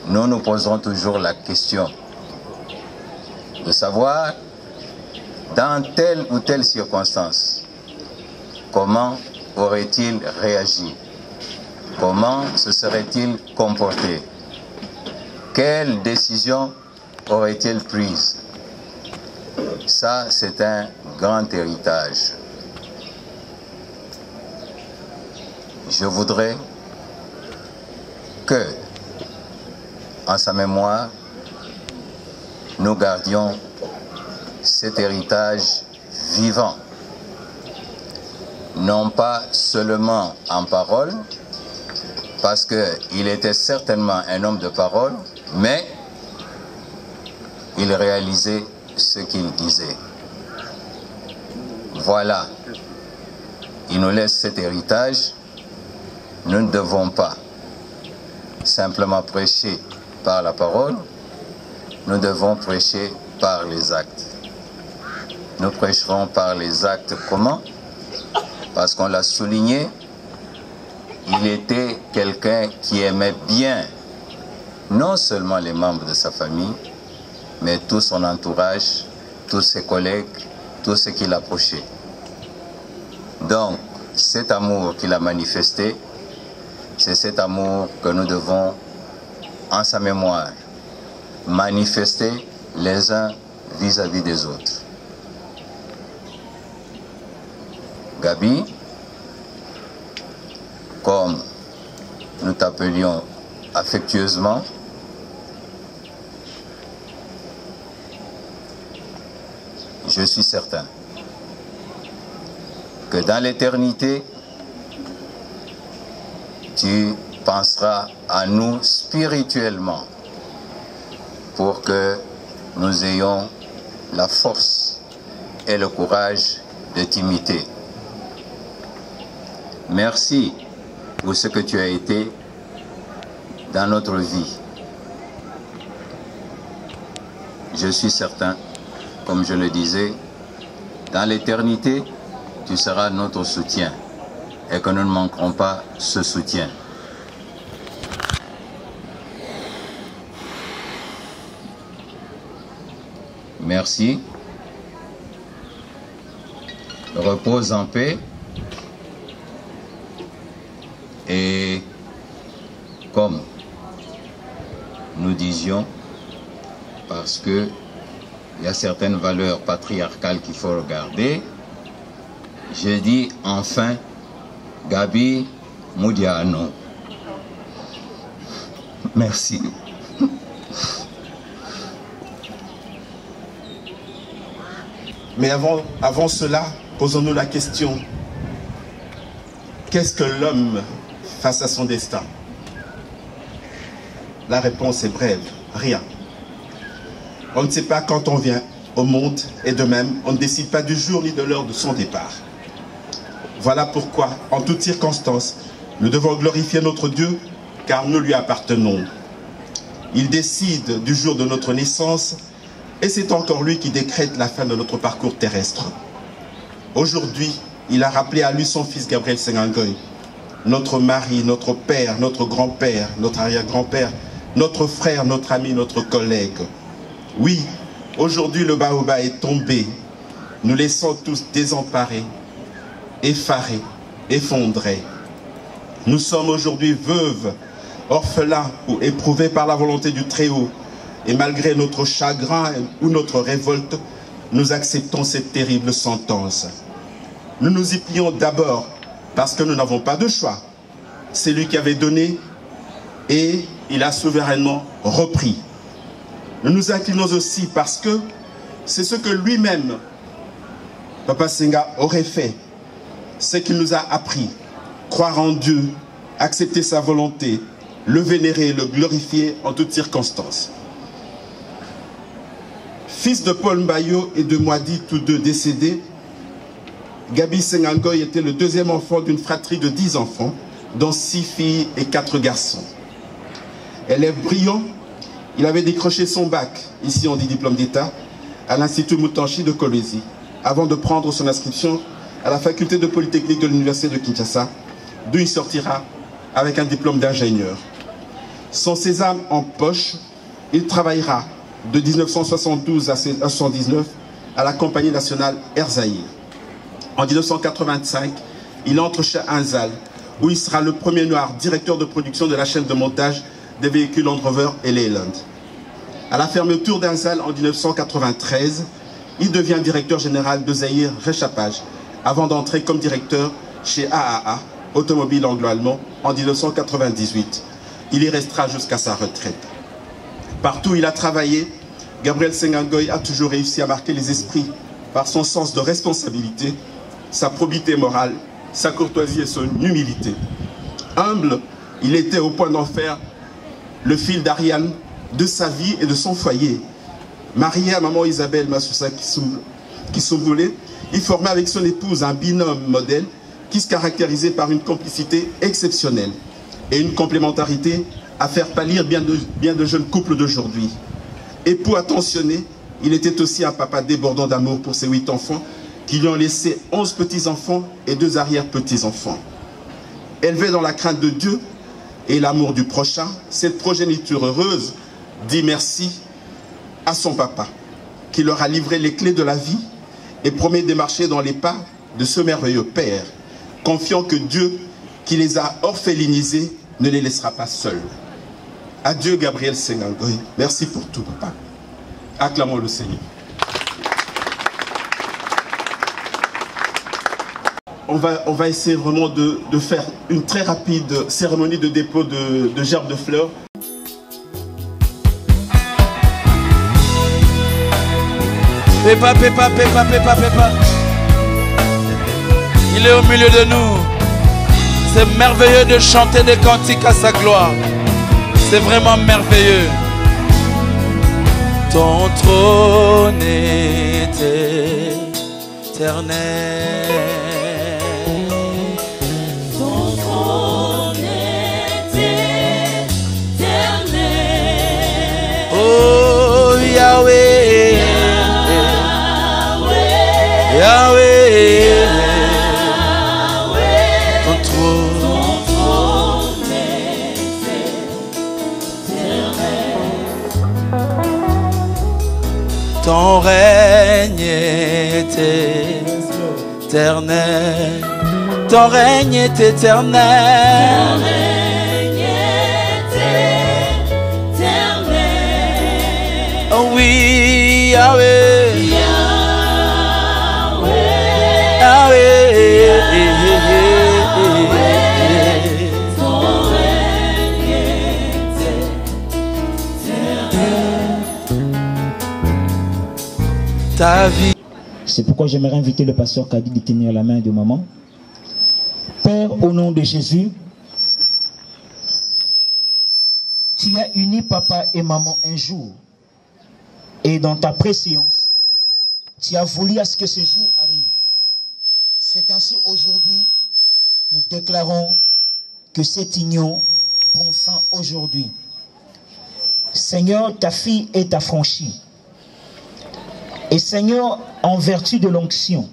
nous nous poserons toujours la question de savoir, dans telle ou telle circonstance, comment aurait-il réagi? Comment se serait-il comporté? Quelle décision aurait-il prise? Ça, c'est un grand héritage. Je voudrais que, en sa mémoire, nous gardions cet héritage vivant. Non pas seulement en parole, parce qu'il était certainement un homme de parole, mais il réalisait ce qu'il disait. Voilà, il nous laisse cet héritage. Nous ne devons pas simplement prêcher par la parole, nous devons prêcher par les actes. Nous prêcherons par les actes comment? Parce qu'on l'a souligné, il était quelqu'un qui aimait bien non seulement les membres de sa famille, mais tout son entourage, tous ses collègues, tous ceux qui l'approchaient. Donc, cet amour qu'il a manifesté, c'est cet amour que nous devons, en sa mémoire, manifester les uns vis-à-vis des autres. Gabi, comme nous t'appelions affectueusement, je suis certain que dans l'éternité, tu penseras à nous spirituellement pour que nous ayons la force et le courage de t'imiter. Merci pour ce que tu as été dans notre vie. Je suis certain, comme je le disais, Dans l'éternité, tu seras notre soutien et que nous ne manquerons pas ce soutien. Merci. Repose en paix. Et comme nous disions, parce que il y a certaines valeurs patriarcales qu'il faut regarder, je dis enfin Gabi Moudiano. Merci. Mais avant cela, posons-nous la question, qu'est-ce que l'homme face à son destin? La réponse est brève, rien. On ne sait pas quand on vient au monde et de même, on ne décide pas du jour ni de l'heure de son départ. Voilà pourquoi, en toutes circonstances, nous devons glorifier notre Dieu car nous lui appartenons. Il décide du jour de notre naissance et c'est encore lui qui décrète la fin de notre parcours terrestre. Aujourd'hui, il a rappelé à lui son fils Gabriel Sengangoy, notre mari, notre père, notre grand-père, notre arrière-grand-père, notre frère, notre ami, notre collègue. Oui, aujourd'hui le baobab est tombé. Nous laissons tous désemparés, effarés, effondrés. Nous sommes aujourd'hui veuves, orphelins ou éprouvés par la volonté du Très-Haut. Et malgré notre chagrin ou notre révolte, nous acceptons cette terrible sentence. Nous nous y plions d'abord parce que nous n'avons pas de choix. C'est lui qui avait donné et il a souverainement repris. Nous nous inclinons aussi parce que c'est ce que lui-même, Papa Senga, aurait fait. C'est qu'il nous a appris. Croire en Dieu, accepter sa volonté, le vénérer, le glorifier en toutes circonstances. Fils de Paul Mbayo et de Moadi, tous deux décédés, Gabi Sengangoy était le deuxième enfant d'une fratrie de 10 enfants, dont 6 filles et 4 garçons. Élève brillant, il avait décroché son bac, ici on dit diplôme d'État, à l'Institut Moutanchi de Kolwezi, avant de prendre son inscription à la faculté de Polytechnique de l'Université de Kinshasa, d'où il sortira avec un diplôme d'ingénieur. Son sésame en poche, il travaillera de 1972 à 1979 à la compagnie nationale Air Zahir. En 1985, il entre chez Inzal, où il sera le premier noir directeur de production de la chaîne de montage des véhicules Land Rover et Leyland. À la fermeture d'Inzal en 1993, il devient directeur général de Zahir Réchappage, avant d'entrer comme directeur chez AAA, Automobile Anglo-Allemand, en 1998. Il y restera jusqu'à sa retraite. Partout où il a travaillé, Gabriel Sengangoy a toujours réussi à marquer les esprits par son sens de responsabilité, sa probité morale, sa courtoisie et son humilité. Humble, il était au point d'en faire le fil d'Ariane de sa vie et de son foyer. Marié à maman Isabelle Massoussa Kisumboulé, il formait avec son épouse un binôme modèle qui se caractérisait par une complicité exceptionnelle et une complémentarité à faire pâlir bien de jeunes couples d'aujourd'hui. Époux attentionné, il était aussi un papa débordant d'amour pour ses 8 enfants qui lui ont laissé 11 petits-enfants et 2 arrière-petits-enfants. Élevé dans la crainte de Dieu et l'amour du prochain, cette progéniture heureuse dit merci à son papa qui leur a livré les clés de la vie et promet de marcher dans les pas de ce merveilleux père, confiant que Dieu qui les a orphelinisés ne les laissera pas seuls. Adieu Gabriel Sengangoy. Merci pour tout, papa. Acclamons le Seigneur. On va essayer vraiment de faire une très rapide cérémonie de dépôt de gerbes de fleurs. Pépa, pépa, pépa, pépa, pépa. Il est au milieu de nous. C'est merveilleux de chanter des cantiques à sa gloire. C'est vraiment merveilleux. Ton trône est éternel. Ton trône est éternel. Oh Yahweh, Yahweh, éternel. Ton règne est éternel. Oh oui, Yahweh. Yahweh. Ta vie. C'est pourquoi j'aimerais inviter le pasteur Kadi de tenir la main de maman. Père, au nom de Jésus, tu as uni papa et maman un jour. Et dans ta préséance, tu as voulu à ce que ce jour arrive. C'est ainsi aujourd'hui, nous déclarons que cette union prend fin aujourd'hui. Seigneur, ta fille est affranchie. Et Seigneur, en vertu de l'onction,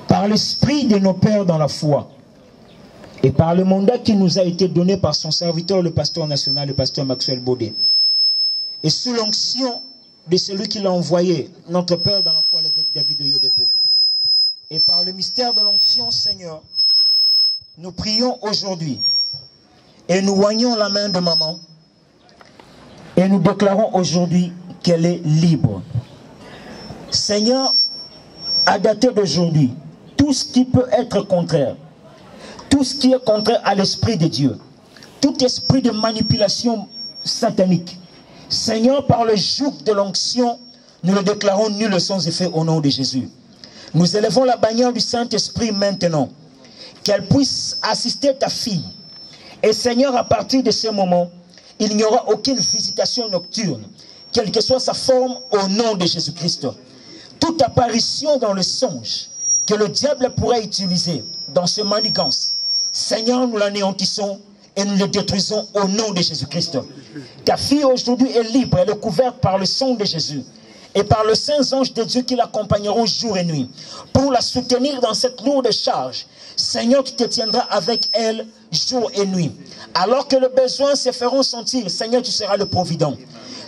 par l'esprit de nos pères dans la foi, et par le mandat qui nous a été donné par son serviteur, le pasteur national, le pasteur Maxwell Baudet, et sous l'onction de celui qui l'a envoyé, notre Père dans la foi, l'évêque David Oyedepo. Et par le mystère de l'onction, Seigneur, nous prions aujourd'hui et nous oignons la main de maman et nous déclarons aujourd'hui qu'elle est libre. Seigneur, à dater d'aujourd'hui, tout ce qui peut être contraire, tout ce qui est contraire à l'esprit de Dieu, tout esprit de manipulation satanique, Seigneur, par le joug de l'onction, nous le déclarons nul sans effet au nom de Jésus. Nous élevons la bannière du Saint-Esprit maintenant, qu'elle puisse assister ta fille. Et Seigneur, à partir de ce moment, il n'y aura aucune visitation nocturne, quelle que soit sa forme, au nom de Jésus-Christ. Toute apparition dans le songe que le diable pourrait utiliser dans ce manigance, Seigneur, nous l'anéantissons et nous le détruisons au nom de Jésus-Christ. Ta fille aujourd'hui est libre, elle est couverte par le sang de Jésus et par les saints anges de Dieu qui l'accompagneront jour et nuit pour la soutenir dans cette lourde charge. Seigneur, tu te tiendras avec elle jour et nuit. Alors que les besoins se feront sentir, Seigneur, tu seras le provident.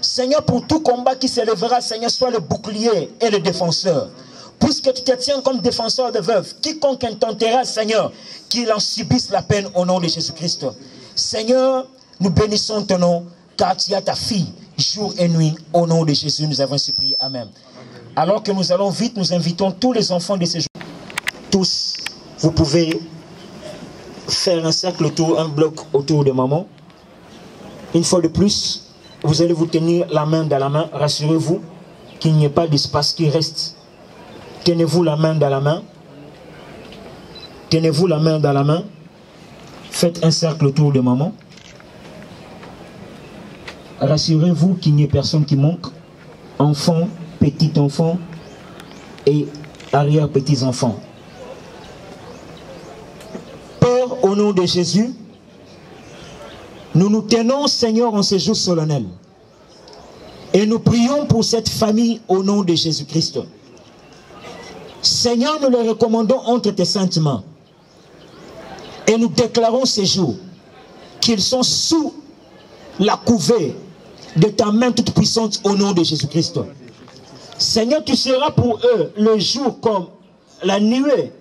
Seigneur, pour tout combat qui s'élèvera, Seigneur, sois le bouclier et le défenseur. Puisque tu te tiens comme défenseur de veuves, quiconque intentera, Seigneur, qu'il en subisse la peine au nom de Jésus-Christ. Seigneur, nous bénissons ton nom, car tu as ta fille, jour et nuit, au nom de Jésus, nous avons ainsi prié. Amen. Alors que nous allons vite, nous invitons tous les enfants de ces jours. Tous, vous pouvez faire un cercle autour, un bloc autour de maman. Une fois de plus, vous allez vous tenir la main dans la main. Rassurez-vous qu'il n'y ait pas d'espace qui reste. Tenez-vous la main dans la main. Tenez-vous la main dans la main. Faites un cercle autour de maman. Rassurez-vous qu'il n'y ait personne qui manque. Enfants, petits-enfants et arrière-petits-enfants. Père, au nom de Jésus, nous nous tenons, Seigneur, en ces jours solennels. Et nous prions pour cette famille au nom de Jésus-Christ. Seigneur, nous les recommandons entre tes saintes mains. Et nous déclarons ces jours qu'ils sont sous la couvée de ta main toute puissante au nom de Jésus-Christ. Seigneur, tu seras pour eux le jour comme la nuée,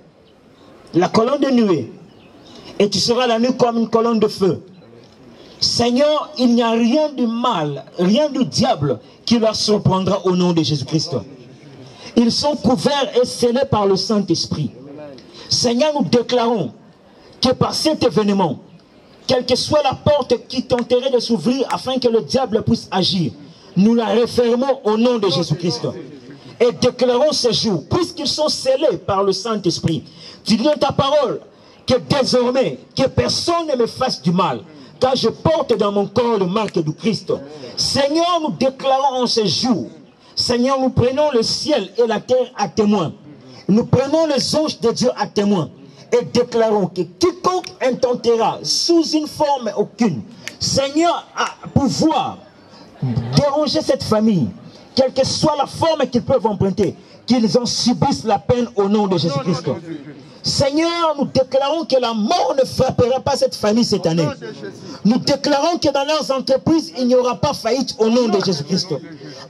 la colonne de nuée. Et tu seras la nuit comme une colonne de feu. Seigneur, il n'y a rien de mal, rien du diable qui leur surprendra au nom de Jésus-Christ. Ils sont couverts et scellés par le Saint-Esprit. Seigneur, nous déclarons que par cet événement, quelle que soit la porte qui tenterait de s'ouvrir afin que le diable puisse agir, nous la refermons au nom de Jésus-Christ. Et déclarons ce jour, puisqu'ils sont scellés par le Saint-Esprit, tu dis dans ta parole que désormais, que personne ne me fasse du mal, car je porte dans mon corps le marque du Christ. Seigneur, nous déclarons en ce jour, Seigneur, nous prenons le ciel et la terre à témoin. Nous prenons les anges de Dieu à témoin. Et déclarons que quiconque intentera sous une forme aucune, Seigneur, à pouvoir déranger cette famille, quelle que soit la forme qu'ils peuvent emprunter, qu'ils en subissent la peine au nom de Jésus-Christ. Seigneur, nous déclarons que la mort ne frappera pas cette famille cette année. Nous déclarons que dans leurs entreprises, il n'y aura pas faillite au nom de Jésus-Christ.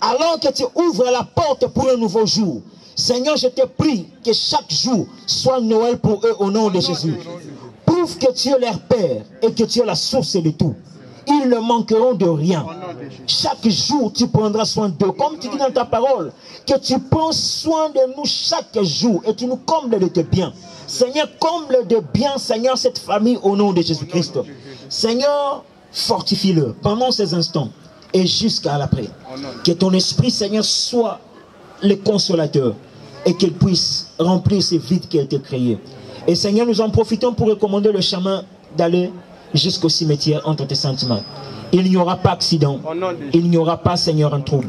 Alors que tu ouvres la porte pour un nouveau jour, Seigneur, je te prie que chaque jour soit Noël pour eux au nom de Jésus. Prouve que tu es leur Père et que tu es la source de tout. Ils ne manqueront de rien. Chaque jour, tu prendras soin d'eux. Comme tu dis dans ta parole, que tu prends soin de nous chaque jour et tu nous combles de tes biens. Seigneur, comble de bien, Seigneur, cette famille au nom de Jésus-Christ. Seigneur, fortifie-le pendant ces instants et jusqu'à l'après. Que ton esprit, Seigneur, soit le consolateur et qu'il puisse remplir ces vides qui ont été créés. Et Seigneur, nous en profitons pour recommander le chemin d'aller jusqu'au cimetière entre tes sentiments. Il n'y aura pas d'accident. Il n'y aura pas, Seigneur, un trouble.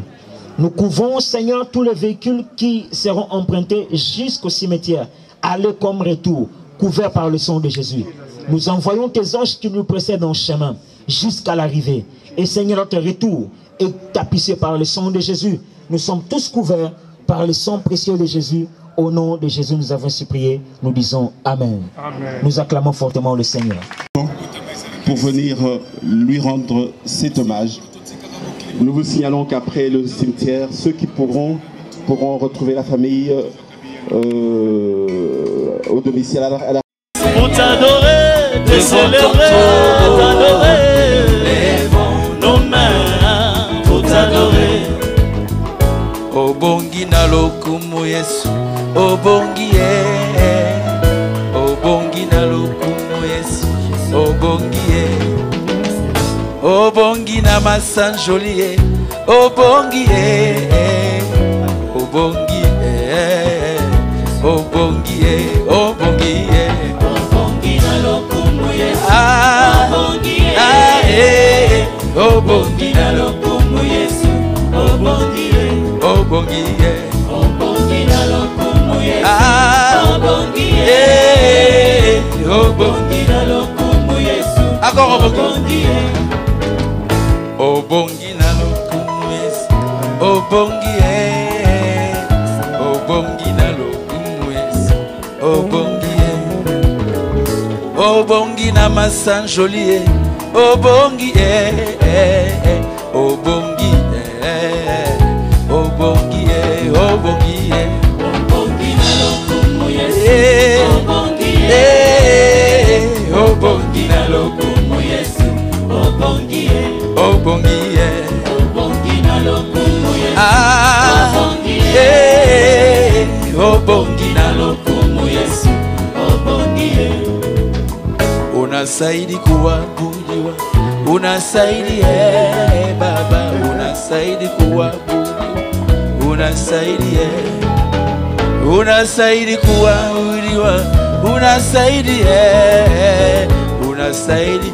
Nous couvrons, Seigneur, tous les véhicules qui seront empruntés jusqu'au cimetière, aller comme retour, couverts par le sang de Jésus. Nous envoyons tes anges qui nous précèdent en chemin jusqu'à l'arrivée. Et Seigneur, notre retour est tapissé par le sang de Jésus. Nous sommes tous couverts par le sang précieux de Jésus. Au nom de Jésus, nous avons supplié. Nous disons Amen. Amen. Nous acclamons fortement le Seigneur. Pour venir lui rendre cet hommage, nous vous signalons qu'après le cimetière, ceux qui pourront retrouver la famille au domicile à la... Pour t'adorer, te célébrer, t'adorer, nos mains pour t'adorer. O bongi na lokumu Yesu, o bongi o bongi na lokumu Yesu, o bongi na masanjoli o bongi o bongi o bongi o bongi na lokumu Yesu, o bongi na lokumu Yesu, o bongi o bongi na lokumu Yesu, o bongi na lokumu Yesu, encore o bongi o bongi na lokumu Yesu, o bongi na lokumu Yesu, o bongi na masanjoli o bongi o bongi o bongi na lokumu Yesu, o bongi na lokumu Yesu, o bongi o bongi na lokumu Yesu, o bongi na lokumu Yesu, o bongi. Unasaidi kuabudiwa, unasaidi Baba, unasaidi kuabudiwa, unasaidi unasaidi kuabudiwa, unasaidi unasaidi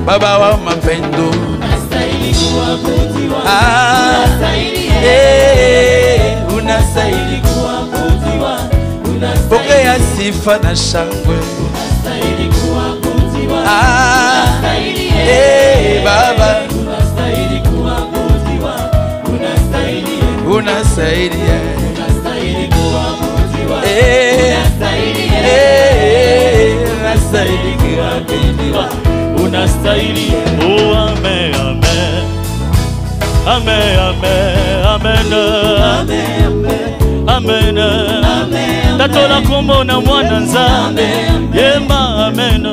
Baba wa mapendo, unasaidi kuabudiwa, unasaidi kuabudiwa, pokea sifa na shangwe, unasaidi kuabudiwa, Baba, unasaidi kuabudiwa, unasaidi kuabudiwa, unasaidi kuabudiwa, unastahili. Oh, amen, amen, amen, amen, amen, amen. Tatola kombo na mwana nzambe, yemba amen.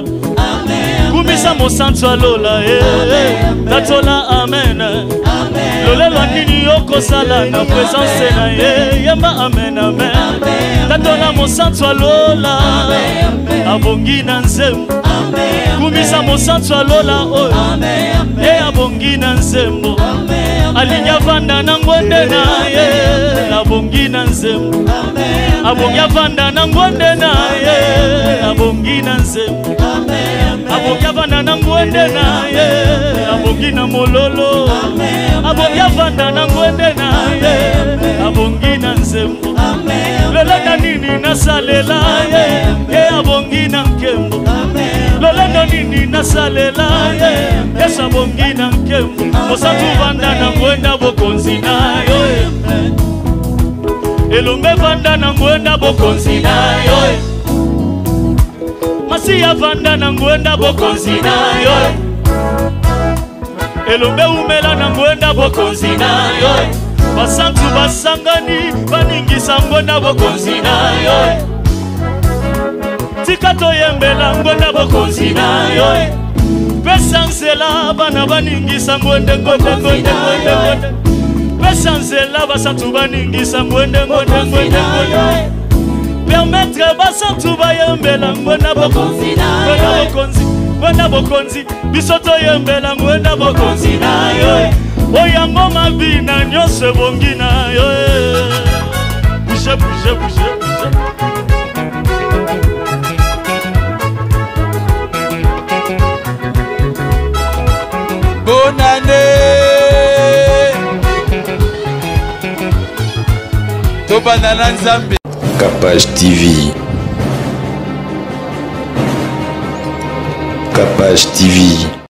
Kumisa mosantu alola, tatola amen. Lolelo nini yoko sala na presence na yemba amen, amen. Tatola mosantu alola, abongi na nzembo. Kumisa mosantu alola oyo, abongi na nzembo. Alinya vanda na ngonde na abongi na nzembo. Abongi vanda na ngonde na abongi na nzembo. Abongi vanda na ngonde na abongi na mololo. Abongi vanda na ngonde na abongi na nzembo. Lola nini nasalela abongi na nkembo. Lola nini nasalela Yesu abongi na nkembo. Mosantu vanda na ngwenda bokonzi na yo, elombe vanda na ngwenda bokonzi na yo, masiya vanda na ngwenda bokonzi na yo, elombe umela na ngwenda bokonzi na yo, basantu basangani baningisa ngona bokonzi na yo tika toyembela ngona bokonzi na yo pesa nzela bana baningisa ngwende pesa nzela basantu baningisa ngwende permettre basantu bayembela ngona bokonzi bisoto yembela ngwenda bokonzi na yo oyango mabina nyonso bongi na yo bouge bonne année to banana nzambe Capage TV. Capage TV.